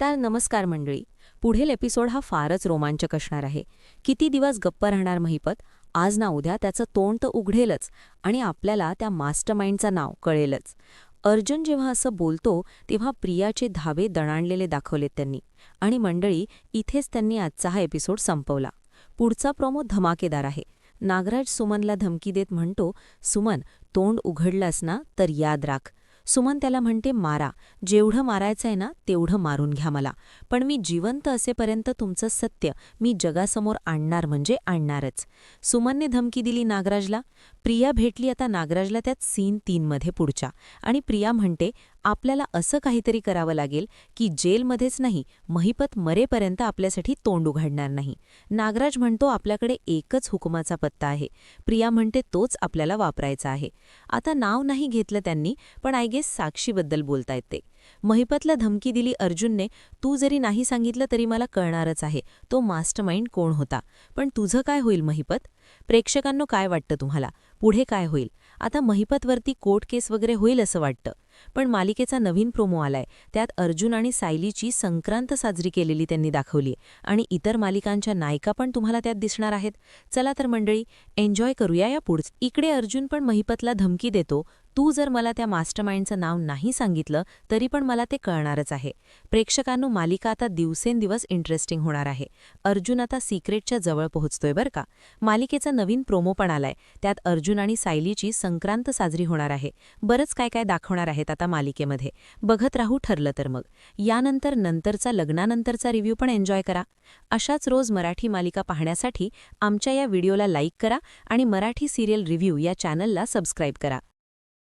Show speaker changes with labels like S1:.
S1: तर नमस्कार मंडळी. पुढील एपिसोड हा फारच रोमांचक असणार आहे. किती दिवस गप्प राहणार महिपत? आज ना उद्या त्याचं तोंड तर उघडेलच आणि आपल्याला त्या मास्टरमाइंडचं नाव कळेलच. अर्जुन जेव्हा असं बोलतो तेव्हा प्रियाचे धावे दणाणलेले दाखवलेत त्यांनी. आणि मंडळी, इथेच त्यांनी आजचा हा एपिसोड संपवला. पुढचा प्रोमो धमाकेदार आहे. नागराज सुमनला धमकी देत म्हणतो, सुमन, तोंड उघडलंस ना तर याद राख. सुमन त्याला म्हणते, मारा, जेवढं मारायचंय ना तेवढं मारून घ्या मला, पण मी जिवंत असेपर्यंत तुमचं सत्य मी जगासमोर आणणार म्हणजे आणणारच. सुमनने धमकी दिली नागराजला. प्रिया भेटली आता नागराजला त्यात सीन 3 मध्ये पुढच्या. आणि प्रिया म्हणते, आपल्याला असं काहीतरी करावं लागेल की जेलमध्येच नाही, महिपत मरेपर्यंत आपल्यासाठी तोंड उघडणार नाही. नागराज म्हणतो, आपल्याकडे एकच हुकुमाचा पत्ता आहे. प्रिया म्हणते, तोच आपल्याला वापरायचा आहे. आता नाव नाही घेतलं त्यांनी, पण आय गेस साक्षीबद्दल बोलतायत ते. महिपतला धमकी दिली अर्जुनने, तू जरी नाही सांगितलं तरी मला कळणारच आहे तो मास्टरमाइंड कोण होता. पण तुझं काय होईल महिपत? प्रेक्षकांनो, काय वाटतं तुम्हाला? पुढे काय होईल? आता महिपतवरती कोर्ट केस वगैरे होईल असं वाटतं. पण मालिकेचा नवीन प्रोमो आलाय. त्यात अर्जुन आणि सायलीची संक्रांत साजरी केलेली त्यांनी दाखवली आणि इतर मालिकांच्या नायिका पण तुम्हाला त्यात दिसणार आहेत. चला तर मंडळी, एन्जॉय करूया या पुढचं. इकडे अर्जुन पण महिपतला धमकी देतो, तू जर मला त्या मास्टरमाइंडचं नाव नाही सांगितलं तरी पण मला ते कळणारच आहे. प्रेक्षकांनो, मालिका आता दिवसेंदिवस इंटरेस्टिंग होणार आहे. अर्जुन आता सिक्रेटच्या जवळ पोहोचतोय बरं का. मालिकेचा नवीन प्रोमो पण आलाय. त्यात अर्जुन आणि सायलीची संक्रांत साजरी होणार आहे. बरंच काय काय दाखवणार आहेत आता मालिकेमध्ये. बघत राहू ठरलं तर मग. यानंतर नंतरचा लग्नानंतरचा रिव्ह्यू पण एन्जॉय करा. अशाच रोज मराठी मालिका पाहण्यासाठी आमच्या या व्हिडिओला लाईक करा आणि मराठी सिरियल रिव्ह्यू या चॅनलला सबस्क्राईब करा.